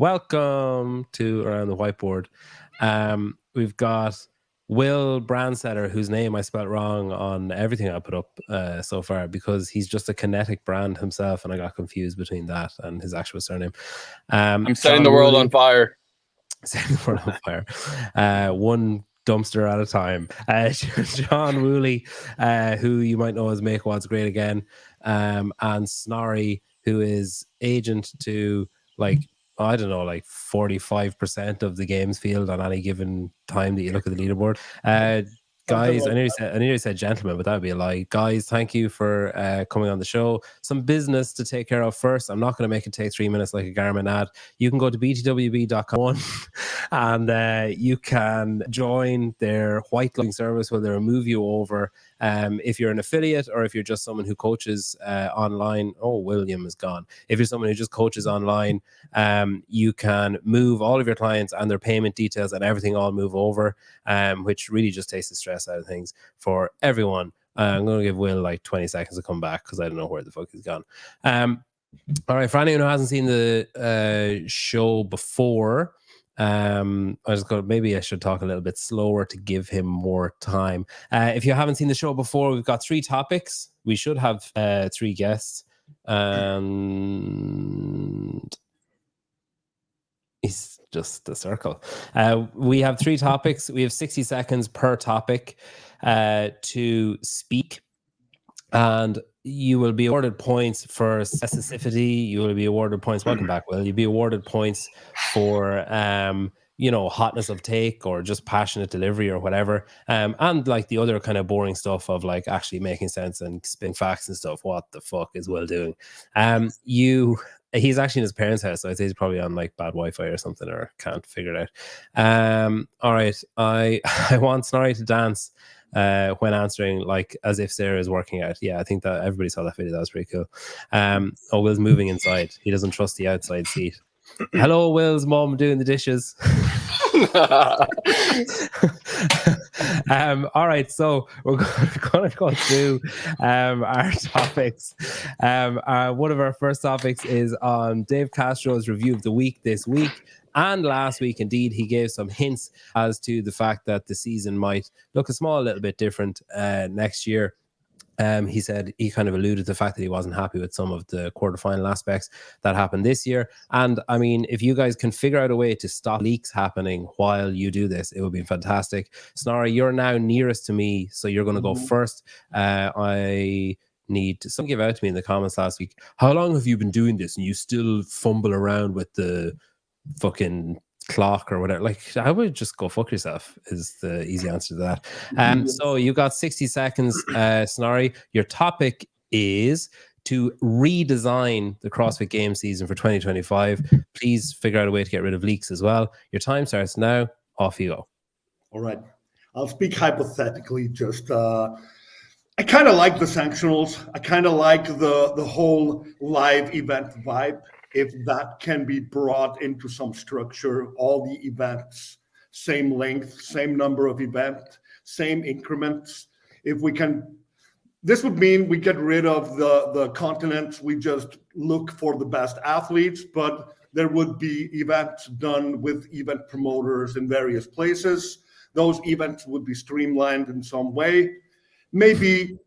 welcome to Around the Whiteboard. We've got Will Branstetter, whose name I spelled wrong on everything I put up so far because he's just a kinetic brand himself, and I got confused between that and his actual surname. I'm setting the world on fire. Setting the world on fire. One dumpster at a time. John Wooley, who you might know as Make What's Great Again, and Snorri, who is agent to like 45% of the games field on any given time that you look at the leaderboard. Guys, I nearly said gentlemen, but that would be a lie. Guys, thank you for coming on the show. Some business to take care of first. I'm not going to make it take 3 minutes like a Garmin ad. You can go to btwb.com and you can join their white glove service where they'll move you over. If you're an affiliate or if you're just someone who coaches online. Oh, William is gone. If you're someone who just coaches online, you can move all of your clients and their payment details and everything all move over, which really just takes the stress out of things for everyone. I'm going to give Will like 20 seconds to come back because I don't know where the fuck he's gone. All right, for anyone who hasn't seen the show before, maybe I should talk a little bit slower to give him more time. If you haven't seen the show before, we've got 3 topics. We should have 3 guests, and it's just a circle. We have 3 topics. We have 60 seconds per topic to speak, and you will be awarded points for specificity. You will be awarded points. Welcome back, Will. You'll be awarded points for hotness of take or just passionate delivery or whatever. And like the other kind of boring stuff of like actually making sense and spin facts and stuff. What the fuck is Will doing? He's actually in his parents' house, so I'd say he's probably on like bad Wi-Fi or something, or can't figure it out. All right, I want Snorri to dance when answering, like as if Sarah is working out. Yeah, I think that everybody saw that video. That was pretty cool. Will's moving inside. He doesn't trust the outside seat. Hello, Will's mom doing the dishes. All right, so we're going to go through our topics. One of our first topics is on Dave Castro's review of the week this week. And last week, indeed, he gave some hints as to the fact that the season might look a little bit different next year. He said he kind of alluded to the fact that he wasn't happy with some of the quarterfinal aspects that happened this year. And I mean, if you guys can figure out a way to stop leaks happening while you do this, it would be fantastic. Snorri, you're now nearest to me, so you're going to go first. I need someone give out to me in the comments last week, how long have you been doing this and you still fumble around with the fucking clock or whatever? Like, I would just go fuck yourself is the easy answer to that. So you got 60 seconds, Snorri. Your topic is to redesign the CrossFit game season for 2025. Please figure out a way to get rid of leaks as well. Your time starts now. Off you go. All right, I'll speak hypothetically. Just I kind of like the sanctionals. I kind of like the whole live event vibe. If that can be brought into some structure, all the events, same length, same number of events, same increments. If we can, this would mean we get rid of the continents. We just look for the best athletes, but there would be events done with event promoters in various places. Those events would be streamlined in some way. Maybe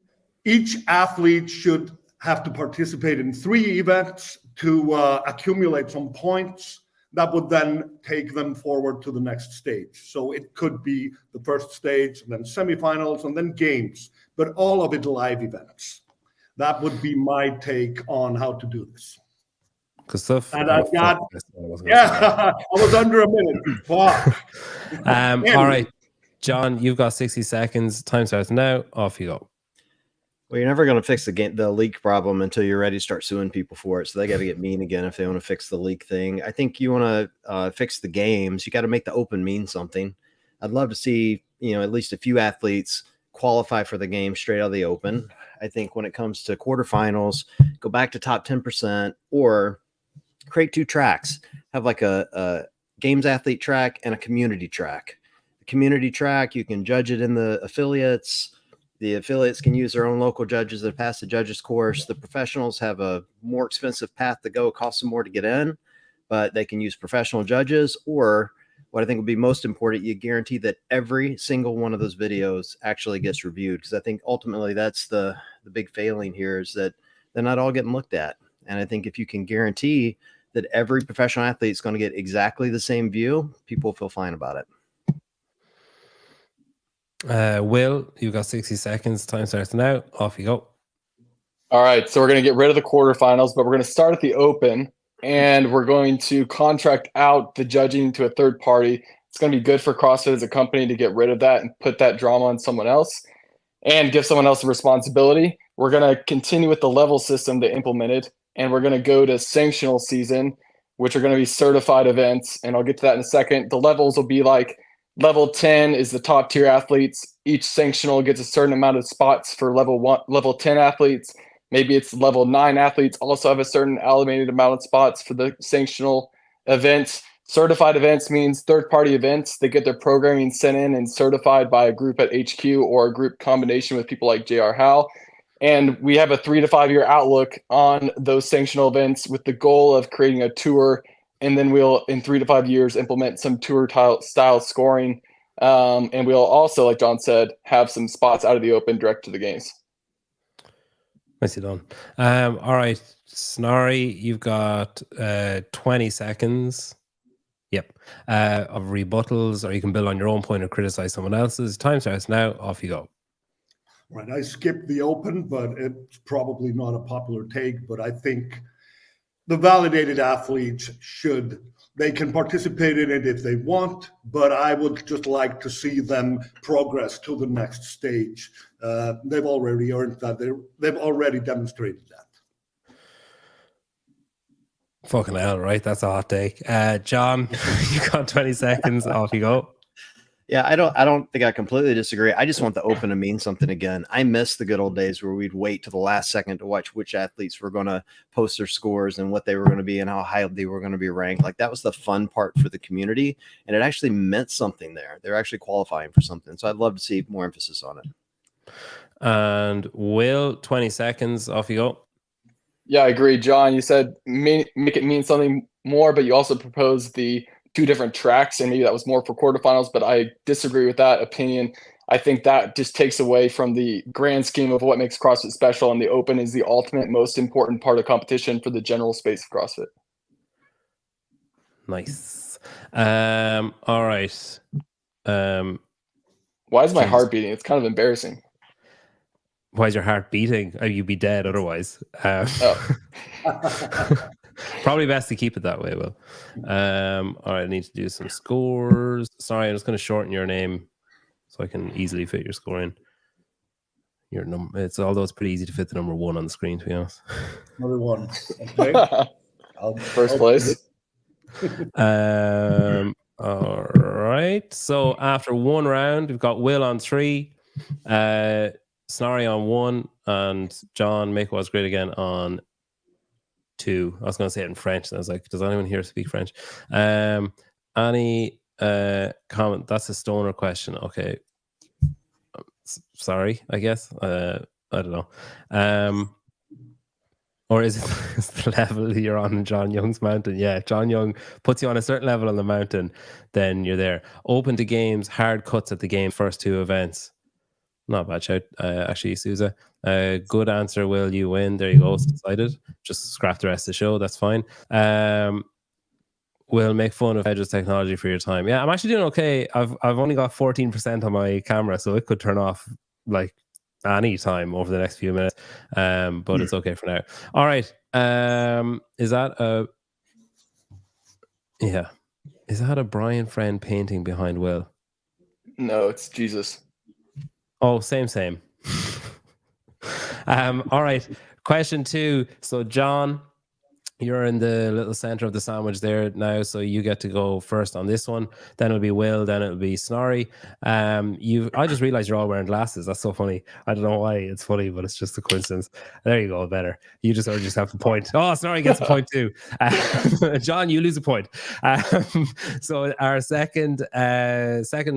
each athlete should have to participate in 3 events to accumulate some points that would then take them forward to the next stage. So it could be the first stage, and then semifinals, and then games, but all of it live events. That would be my take on how to do this. Good stuff. And I've got, I was under a minute. Fuck. All right, John, you've got 60 seconds. Time starts now. Off you go. Well, you're never going to fix the leak problem until you're ready to start suing people for it. So they got to get mean again if they want to fix the leak thing. I think you want to fix the games. You got to make the open mean something. I'd love to see, at least a few athletes qualify for the game straight out of the open. I think when it comes to quarterfinals, go back to top 10% or create 2 tracks. Have like a games athlete track and a community track. The community track, you can judge it in the affiliates. The affiliates can use their own local judges that pass the judges course. The professionals have a more expensive path to go. It costs them more to get in. but they can use professional judges, or what I think would be most important, you guarantee that every single one of those videos actually gets reviewed. Because I think ultimately that's the big failing here, is that they're not all getting looked at. And I think if you can guarantee that every professional athlete is going to get exactly the same view, people feel fine about it. Will, you've got 60 seconds. Time starts now. Off you go. All right, so we're going to get rid of the quarterfinals, but we're going to start at the Open, and we're going to contract out the judging to a third party. It's going to be good for CrossFit as a company to get rid of that and put that drama on someone else and give someone else a responsibility. We're going to continue with the level system they implemented, and we're going to go to sanctional season, which are going to be certified events, and I'll get to that in a second. The levels will be like level 10 is the top tier athletes. Each sanctional gets a certain amount of spots for level 10 athletes. Maybe it's level 9 athletes also have a certain allocated amount of spots for the sanctional events. Certified events means third-party events. They get their programming sent in and certified by a group at HQ or a group combination with people like J.R. Howe. And we have a 3 to 5 year outlook on those sanctional events with the goal of creating a tour. And then we'll, in 3 to 5 years, implement some tour style scoring. And we'll also, like John said, have some spots out of the Open direct to the games. Nicely done. All right, Snorri, you've got 20 seconds. Yep. Of rebuttals, or you can build on your own point or criticize someone else's. Time starts now. Off you go. Right. I skipped the Open, but it's probably not a popular take. But I think the validated athletes they can participate in it if they want, but I would just like to see them progress to the next stage. They've already earned that. They've already demonstrated that. Fucking hell, right? That's a hot take. John, you got 20 seconds. Off you go. Yeah, I don't think I completely disagree. I just want the Open to mean something again. I miss the good old days where we'd wait to the last second to watch which athletes were going to post their scores and what they were going to be and how high they were going to be ranked. Like, that was the fun part for the community, and it actually meant something there. They're actually qualifying for something. So I'd love to see more emphasis on it. And Will, 20 seconds. Off you go. Yeah, I agree. John, you said make it mean something more, but you also proposed the 2 different tracks, and maybe that was more for quarterfinals, but I disagree with that opinion. I think that just takes away from the grand scheme of what makes CrossFit special, and the Open is the ultimate most important part of competition for the general space of CrossFit. Nice. All right. Why is my heart beating? It's kind of embarrassing. Why is your heart beating? You'd be dead otherwise. Probably best to keep it that way, Will. All right, I need to do some scores. Sorry, I'm just going to shorten your name so I can easily fit your score in. Your number. Although it's pretty easy to fit the number 1 on the screen, to be honest. Number 1. Okay. First place. All right. So after 1 round, we've got Will on 3, Snorri on 1, and John, Make Was Great Again on 2. I was going to say it in French, and I was like, does anyone here speak French? Any comment? That's a stoner question. Okay. Sorry, I guess. I don't know. Or is it the level you're on in John Young's mountain? Yeah, John Young puts you on a certain level on the mountain, then you're there. Open to games, hard cuts at the game, first 2 events. Not a bad shout, actually, Sousa. Good answer, Will. You win. There you go. It's decided. Just scrap the rest of the show. That's fine. Will, make fun of Edge's technology for your time. Yeah, I'm actually doing okay. I've only got 14% on my camera, so it could turn off like any time over the next few minutes. But it's okay for now. All right. Is that a Brian Friend painting behind Will? No, it's Jesus. Oh, same. All right. Question 2. So, John, you're in the little center of the sandwich there now, so you get to go first on this one. Then it'll be Will. Then it'll be Snorri. I just realized you're all wearing glasses. That's so funny. I don't know why it's funny, but it's just a coincidence. There you go. Better. You just have a point. Oh, Snorri gets a point too. John, you lose a point. So our second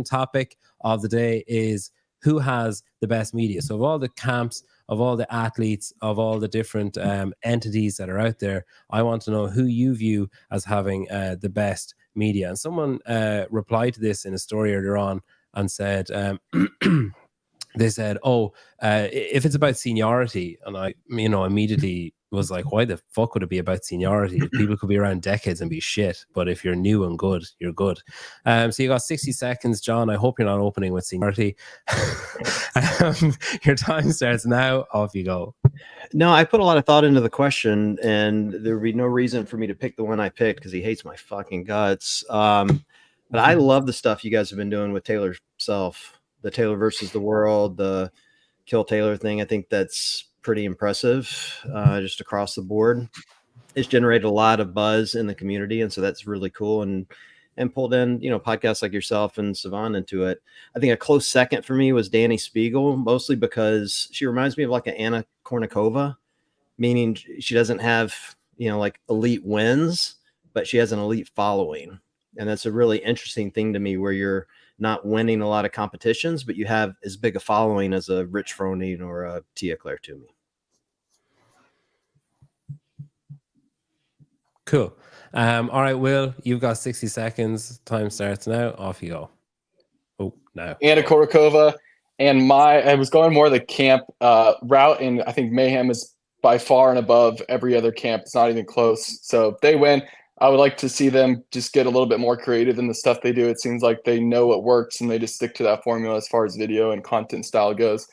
topic of the day is who has the best media. So of all the camps, of all the athletes, of all the different entities that are out there. I want to know who you view as having the best media. And someone replied to this in a story earlier on and said, they said, oh, if it's about seniority, and I, immediately was like, why the fuck would it be about seniority? People could be around decades and be shit, but if you're new and good, you're good. So you got 60 seconds, John. I hope you're not opening with seniority. Your time starts now. Off you go. No, I put a lot of thought into the question, and there would be no reason for me to pick the one I picked because he hates my fucking guts. But I love the stuff you guys have been doing with Taylor Self, the Taylor versus the world, the Kill Taylor thing. I think that's pretty impressive, just across the board. It's generated a lot of buzz in the community, and so that's really cool. And pulled in, podcasts like yourself and Savan into it. I think a close second for me was Danny Spiegel, mostly because she reminds me of like an Anna Kournikova, meaning she doesn't have, like elite wins, but she has an elite following. And that's a really interesting thing to me, where you're not winning a lot of competitions, but you have as big a following as a Rich Froning or a Tia Claire Toomey. Cool. All right, Will, you've got 60 seconds. Time starts now. Off you go. Oh, now. Anna Kournikova, and I was going more the camp route, and I think Mayhem is by far and above every other camp. It's not even close. So if they win, I would like to see them just get a little bit more creative in the stuff they do. It seems like they know what works, and they just stick to that formula as far as video and content style goes.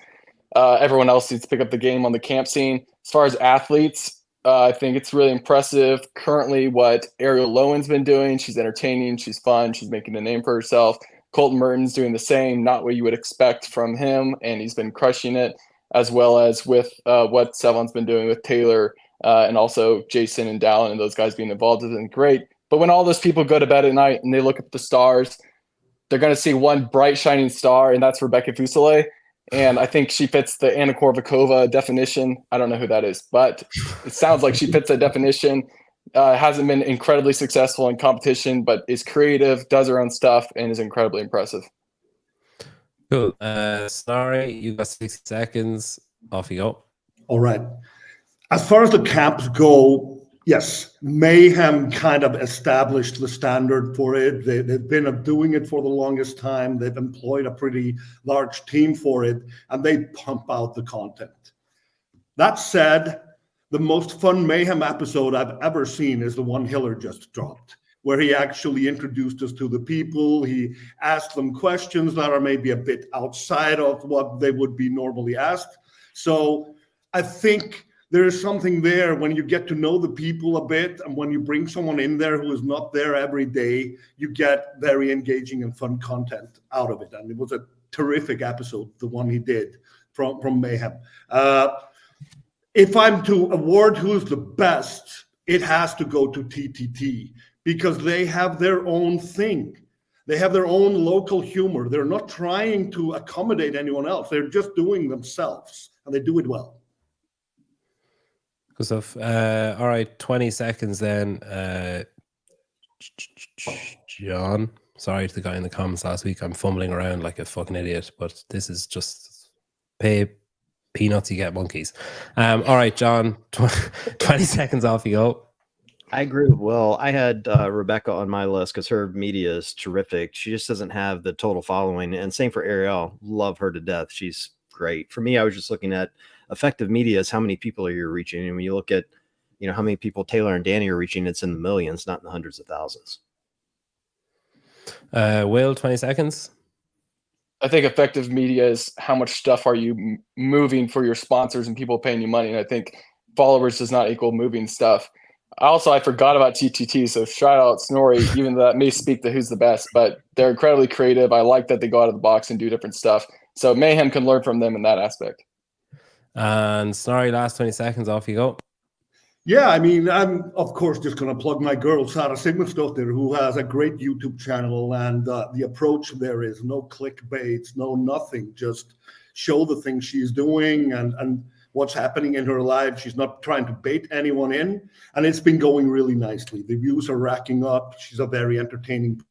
Everyone else needs to pick up the game on the camp scene. As far as athletes, I think it's really impressive currently what Ariel Lowen's been doing. She's entertaining. She's fun. She's making a name for herself. Colton Merton's doing the same, not what you would expect from him, and he's been crushing it, as well as with what Savon's been doing with Taylor, and also Jason and Dallin and those guys being involved has been great. But when all those people go to bed at night and they look at the stars, they're going to see one bright shining star, and that's Rebecca Fuselier. And I think she fits the Anna Kournikova definition. I don't know who that is, but it sounds like she fits that definition. Hasn't been incredibly successful in competition, but is creative, does her own stuff, and is incredibly impressive. Cool. Snorri, you got 60 seconds. Off you go. All right. As far as the camps go, yes, Mayhem kind of established the standard for it. They've been doing it for the longest time. They've employed a pretty large team for it, and they pump out the content. That said, the most fun Mayhem episode I've ever seen is the one Hiller just dropped, where he actually introduced us to the people. He asked them questions that are maybe a bit outside of what they would be normally asked. So I think there is something there when you get to know the people a bit, and when you bring someone in there who is not there every day, you get very engaging and fun content out of it. And it was a terrific episode, the one he did from Mayhem. If I'm to award who's the best, it has to go to TTT, because they have their own thing. They have their own local humor. They're not trying to accommodate anyone else. They're just doing themselves, and they do it well. Good stuff. All right, 20 seconds then. John, sorry to the guy in the comments last week. I'm fumbling around like a fucking idiot, but this is just pay peanuts, you get monkeys. All right, John, 20 seconds, off you go. I agree with Will. I had Rebecca on my list because her media is terrific. She just doesn't have the total following. And same for Ariel. Love her to death. She's great. For me, I was just looking at effective media is how many people are you reaching. And when you look at, how many people Taylor and Danny are reaching, it's in the millions, not in the hundreds of thousands. Will, 20 seconds. I think effective media is how much stuff are you moving for your sponsors and people paying you money. And I think followers does not equal moving stuff. I forgot about TTT, so shout out Snorri, even though that may speak to who's the best, but they're incredibly creative. I like that they go out of the box and do different stuff. So Mayhem can learn from them in that aspect. And Snorri, last 20 seconds, off you go. Yeah, I mean, I'm, of course, just going to plug my girl, Sarah Sigmundsdóttir, who has a great YouTube channel, and the approach there is no clickbaits, no nothing, just show the things she's doing and what's happening in her life. She's not trying to bait anyone in, and it's been going really nicely. The views are racking up. She's a very entertaining.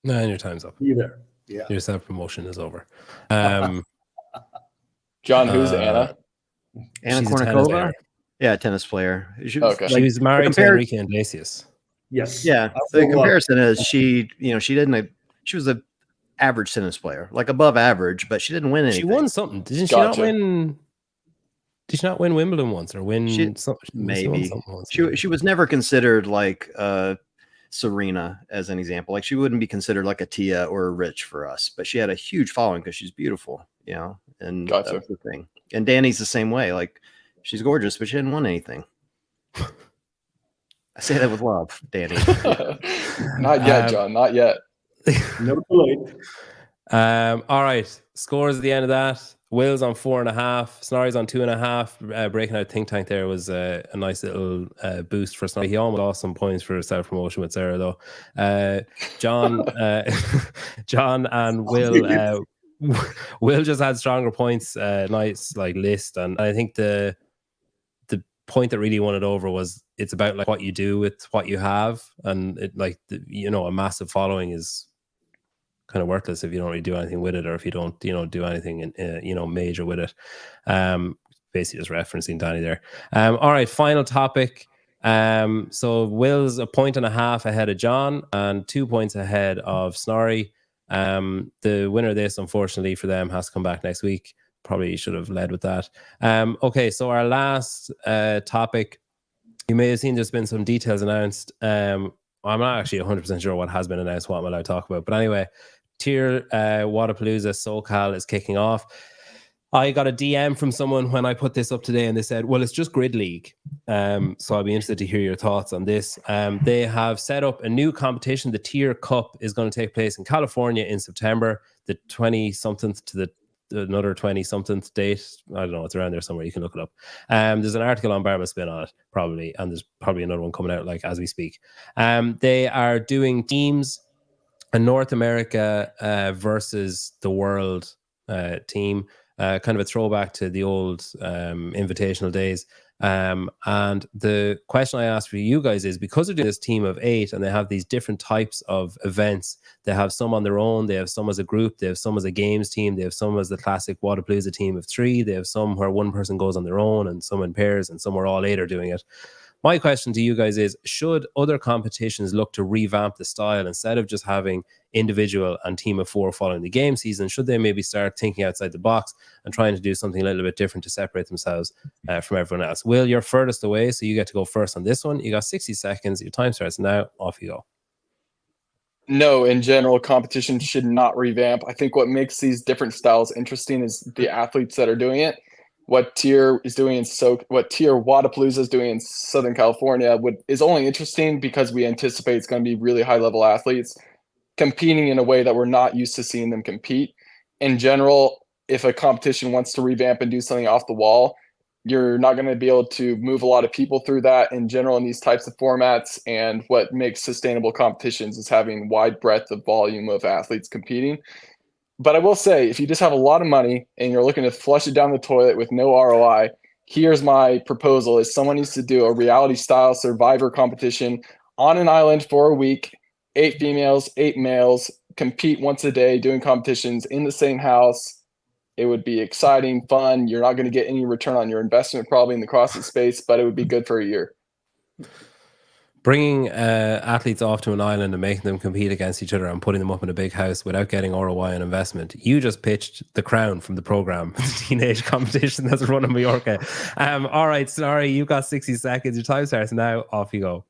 No, and your time's up. Either, yeah. Your self-promotion is over. John, who's Anna? Anna She's a tennis Kournikova? player. Yeah, tennis player. Okay. She was married to Enrique Iglesias. Yes. Yeah, the comparison is she was a average tennis player, like above average, but she didn't win anything. She won something, didn't she? Gotcha. Not win? Did she not win Wimbledon once, or win something? Maybe she was never considered like Serena as an example. Like she wouldn't be considered like a Tia or a Rich for us, but she had a huge following because she's beautiful, you know. And Gotcha. that's the thing. And Danny's the same way. Like she's gorgeous, but she didn't win anything. I say that with love, Danny. Not yet, John. Not yet. Never too late. All right. Scores at the end of that. Will's on 4.5. Snorri's on 2.5. Breaking out Think Tank there was a nice little boost for Snorri. He almost lost some points for self-promotion with Sarah, though. John and Will Will just had stronger points. Nice like list, and I think the point that really won it over was it's about like what you do with what you have, and it like a massive following is kind of worthless if you don't really do anything with it, or if you don't do anything major with it. Basically just referencing Danny there. All right, final topic. So Will's 1.5 points ahead of John and 2 points ahead of Snorri. The winner of this, unfortunately for them, has to come back next week. Probably should have led with that. Okay, so our last topic, you may have seen there's been some details announced. I'm not actually 100% sure what has been announced, what I'm allowed to talk about. But anyway, TYR Wodapalooza SOCAL is kicking off. I got a DM from someone when I put this up today, and they said, well, it's just Grid League. So I'll be interested to hear your thoughts on this. They have set up a new competition. The TYR Cup is going to take place in California in September, the 20-something to another 20-something date. I don't know, it's around there somewhere. You can look it up. There's an article on Barbara Spin on it, probably, and there's probably another one coming out like as we speak. They are doing teams, a North America versus the world team. Kind of a throwback to the old invitational days. And the question I asked for you guys is, because they're doing this team of 8 and they have these different types of events, they have some on their own, they have some as a group, they have some as a games team, they have some as the classic Wodapalooza team of 3, they have some where one person goes on their own and some in pairs, and some where all 8 are doing it. My question to you guys is, should other competitions look to revamp the style instead of just having individual and team of 4 following the game season? Should they maybe start thinking outside the box and trying to do something a little bit different to separate themselves from everyone else? Will, you're furthest away, so you get to go first on this one. You got 60 seconds. Your time starts now. Off you go. No, in general, competition should not revamp. I think what makes these different styles interesting is the athletes that are doing it. What TYR is doing what TYR Wodapalooza is doing in Southern California is only interesting because we anticipate it's going to be really high level athletes competing in a way that we're not used to seeing them compete. In general, if a competition wants to revamp and do something off the wall, you're not going to be able to move a lot of people through that in general in these types of formats. And what makes sustainable competitions is having wide breadth of volume of athletes competing. But I will say, if you just have a lot of money and you're looking to flush it down the toilet with no ROI, here's my proposal: is someone needs to do a reality style survivor competition on an island for a week, 8 females, 8 males, compete once a day, doing competitions in the same house. It would be exciting, fun. You're not going to get any return on your investment probably in the CrossFit space, but it would be good for a year. Bringing athletes off to an island and making them compete against each other and putting them up in a big house without getting ROI on investment. You just pitched the crown from the program, the teenage competition that's run in Mallorca. All right, sorry, you got 60 seconds. Your time starts now. Off you go.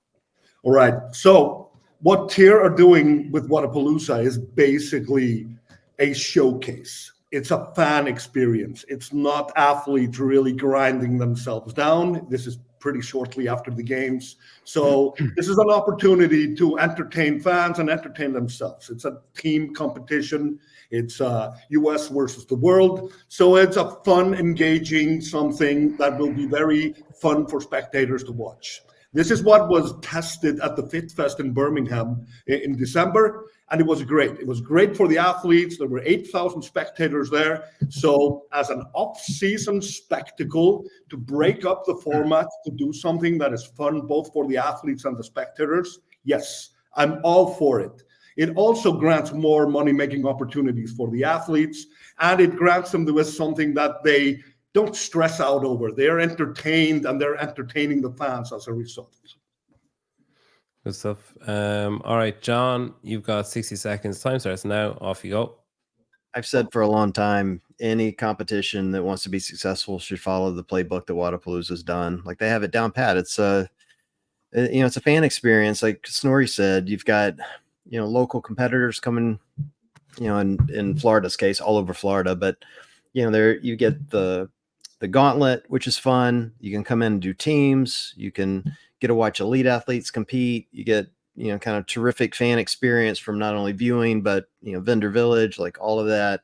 All right. So what TYR are doing with Wodapalooza is basically a showcase. It's a fan experience. It's not athletes really grinding themselves down. This is pretty shortly after the games. So this is an opportunity to entertain fans and entertain themselves. It's a team competition. It's US versus the world. So it's a fun, engaging something that will be very fun for spectators to watch. This is what was tested at the Fit Fest in Birmingham in December, and it was great. It was great for the athletes. There were 8,000 spectators there. So as an off-season spectacle, to break up the format, to do something that is fun both for the athletes and the spectators, yes, I'm all for it. It also grants more money-making opportunities for the athletes, and it grants them with something that they don't stress out over. They're entertained, and they're entertaining the fans as a result. Good stuff. All right, John, you've got 60 seconds. Time starts now. Off you go. I've said for a long time, any competition that wants to be successful should follow the playbook that Wodapalooza's done. Like, they have it down pat. It's it's a fan experience. Like Snorri said, you've got, local competitors coming, in Florida's case, all over Florida, but there you get the gauntlet, which is fun. You can come in and do teams. You can get to watch elite athletes compete. You get, kind of terrific fan experience from not only viewing, but, vendor village, like all of that.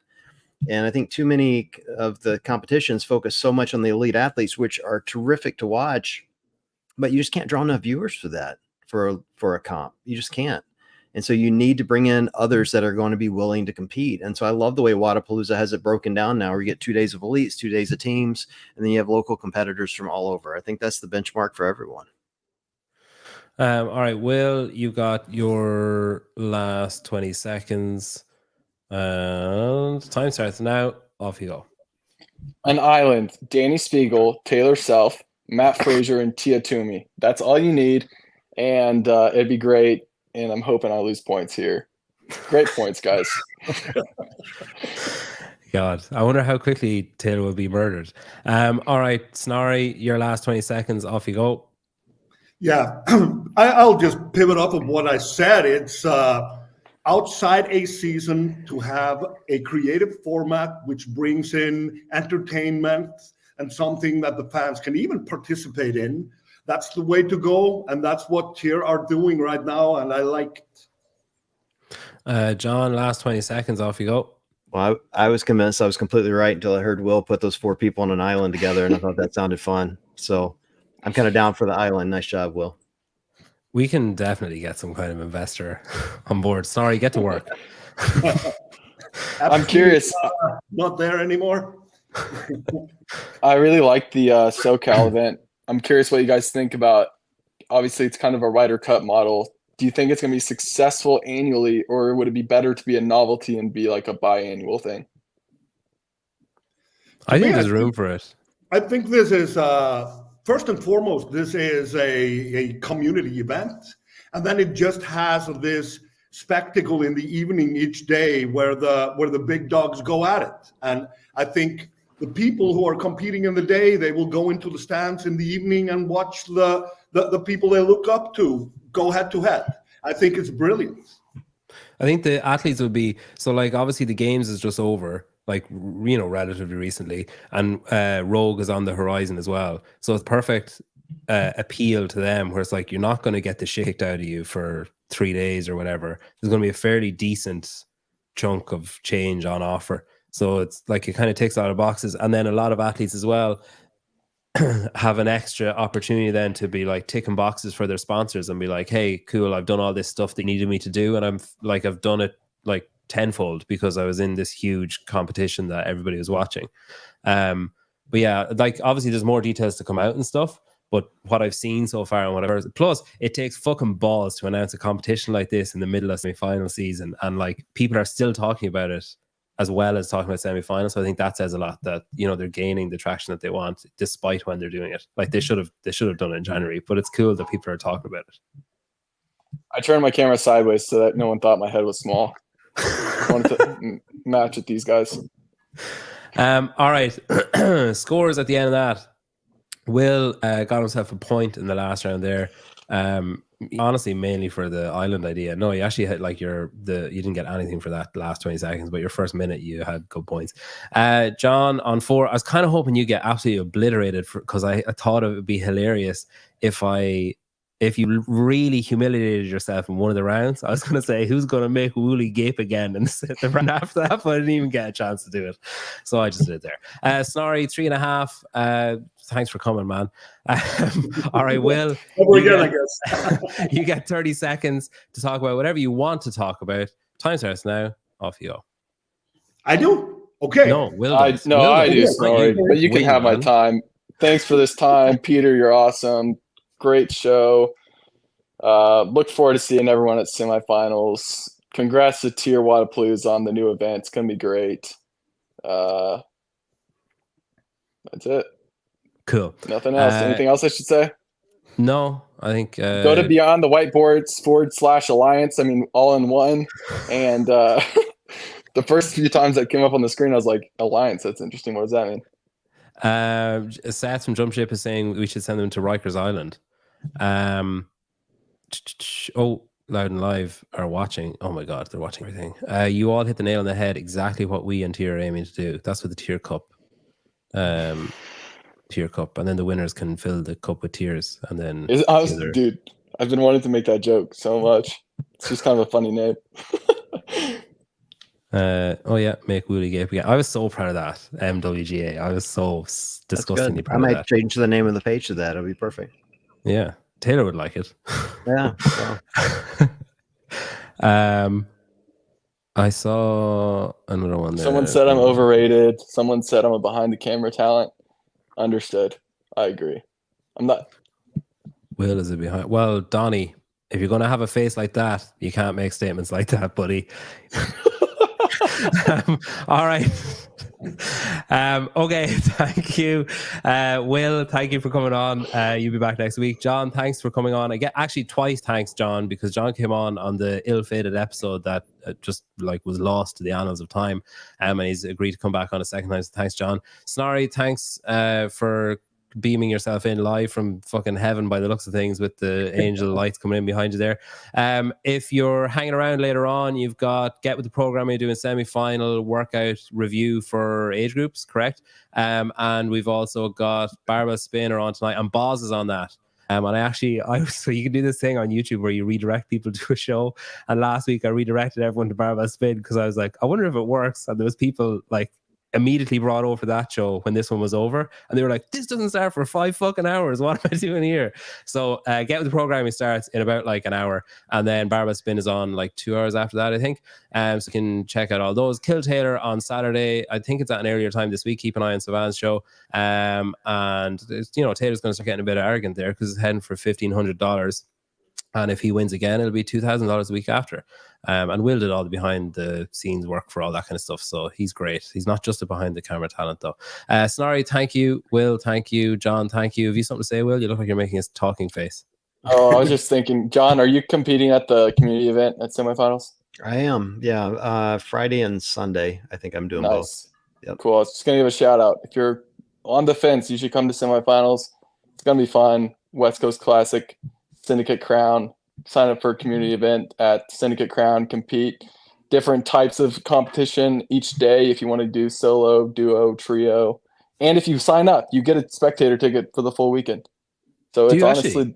And I think too many of the competitions focus so much on the elite athletes, which are terrific to watch, but you just can't draw enough viewers for that, for a comp. You just can't. And so you need to bring in others that are going to be willing to compete. And so I love the way Wodapalooza has it broken down now, where you get 2 days of elites, 2 days of teams, and then you have local competitors from all over. I think that's the benchmark for everyone. All right, Will, you got your last 20 seconds. Time starts now. Off you go. An island, Danny Spiegel, Taylor Self, Matt Frazier, and Tia Toomey. That's all you need, and it'd be great. And I'm hoping I lose points here. Great points, guys. God, I wonder how quickly Taylor will be murdered. All right, Snorri, your last 20 seconds. Off you go. Yeah, I'll just pivot off of what I said. It's outside a season to have a creative format which brings in entertainment and something that the fans can even participate in. That's the way to go, and that's what TYR are doing right now, and I like it. John, last 20 seconds. Off you go. Well, I was convinced I was completely right until I heard Will put those 4 people on an island together, and I thought that sounded fun. So I'm kind of down for the island. Nice job, Will. We can definitely get some kind of investor on board. Sorry, get to work. I'm curious. Not there anymore. I really like the SoCal event. I'm curious what you guys think about. Obviously, it's kind of a Ryder Cup model. Do you think it's going to be successful annually, or would it be better to be a novelty and be like a biannual thing? I think there's room for it. I think this is first and foremost, this is a community event, and then it just has this spectacle in the evening each day where the big dogs go at it. And I think the people who are competing in the day, they will go into the stands in the evening and watch the people they look up to go head to head. I think it's brilliant. I think the athletes would be, so like obviously the games is just over, like, relatively recently, and Rogue is on the horizon as well. So it's perfect appeal to them, where it's like, you're not going to get the shit kicked out of you for 3 days or whatever. There's going to be a fairly decent chunk of change on offer. So it's like, it kind of ticks a lot of boxes. And then a lot of athletes as well have an extra opportunity then to be like ticking boxes for their sponsors and be like, hey, cool, I've done all this stuff they needed me to do, and I've done it like tenfold because I was in this huge competition that everybody was watching. But yeah, like obviously there's more details to come out and stuff, but what I've seen so far and whatever, plus it takes fucking balls to announce a competition like this in the middle of semi-final season, and like people are still talking about it as well as talking about semi-finals. So I think that says a lot that, they're gaining the traction that they want despite when they're doing it. Like they should have done it in January, but it's cool that people are talking about it. I turned my camera sideways so that no one thought my head was small. I wanted to match with these guys. All right. Scores at the end of that. Will got himself a point in the last round there. Honestly, mainly for the island idea. No, you actually had you didn't get anything for that last 20 seconds, but your first minute you had good points. John on 4. I was kind of hoping you get absolutely obliterated because I thought it would be hilarious if you really humiliated yourself in one of the rounds. I was going to say, who's going to make Wooley gape again and sit the round after that, but I didn't even get a chance to do it. So I just did it there. Snorri, 3.5. Thanks for coming, man. All right, Will. You get 30 seconds to talk about whatever you want to talk about. Time starts now. Off you go. I do? Okay. No, Will does. I do, Snorri, but you can have my time. Thanks for this time. Peter, you're awesome. Great show. Look forward to seeing everyone at semifinals. Congrats to TYR Wodapalooza on the new event. It's going to be great. That's it. Cool. Nothing else. Anything else I should say? No, I think Go to Beyond the Whiteboards /Alliance. I mean, all in one. And the first few times that came up on the screen, I was like, Alliance, that's interesting. What does that mean? Seth from Jump Ship is saying we should send them to Rikers Island. Loud and Live are watching. Oh my God, they're watching everything. You all hit the nail on the head. Exactly what we and TYR are aiming to do. That's with the tier cup. Tier cup, and then the winners can fill the cup with tears, and then dude, I've been wanting to make that joke so much. It's just kind of a funny name. Make Wooley gape again. I was so proud of that. MWGA. I was so disgustingly proud I of might that. change the name of the page to that. It'll be perfect. Yeah, Taylor would like it. Yeah. Well. I saw another one there. Someone said I'm overrated. Someone said I'm a behind the camera talent. Understood. I agree. I'm not. Will is it behind? Well, Donnie, if you're going to have a face like that, you can't make statements like that, buddy. All right. Okay, thank you. Will, thank you for coming on. You'll be back next week. John, thanks for coming on. Actually twice thanks, John, because John came on the ill-fated episode that just like was lost to the annals of time, and he's agreed to come back on a second time. So thanks, John. Snorri, thanks for beaming yourself in live from fucking heaven by the looks of things, with the angel lights coming in behind you there. If you're hanging around later on, you've got Get With The Program. You're doing semi-final workout review for age groups, correct? And we've also got Barbell Spinner on tonight, and Boz is on that. So you can do this thing on YouTube where you redirect people to a show. And last week I redirected everyone to Barbell Spin because I was like, I wonder if it works. And there was people like immediately brought over that show when this one was over, and they were like, this doesn't start for 5 fucking hours. What am I doing here? So Get With The Programming starts in about like an hour, and then Barbell Spin is on like 2 hours after that, I think. So you can check out all those. Kill Taylor on Saturday. I think it's at an earlier time this week. Keep an eye on Savan's show. And Taylor's going to start getting a bit arrogant there because it's heading for $1,500. And if he wins again, it'll be $2,000 a week after. And Will did all the behind the scenes work for all that kind of stuff. So he's great. He's not just a behind the camera talent, though. Snorri, thank you. Will, thank you. John, thank you. Have you something to say, Will? You look like you're making a talking face. Oh, I was just thinking, John, are you competing at the community event at semifinals? I am. Yeah. Friday and Sunday. I think I'm doing both. Yep. Cool. I was just going to give a shout out. If you're on the fence, you should come to semifinals. It's going to be fun. West Coast Classic, Syndicate Crown. Sign up for a community event at Syndicate Crown, compete different types of competition each day if you want to do solo, duo, trio. And if you sign up, you get a spectator ticket for the full weekend. So it's honestly,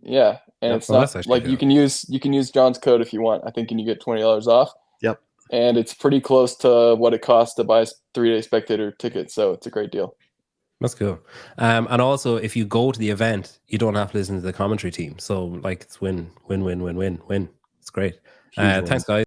yeah. And it's not like cool. you can use John's code if you want. I think you get $20 off. Yep. And it's pretty close to what it costs to buy a 3-day spectator ticket. So it's a great deal. That's cool. And also, if you go to the event, you don't have to listen to the commentary team. So, like, it's win. It's great. Thanks, guys.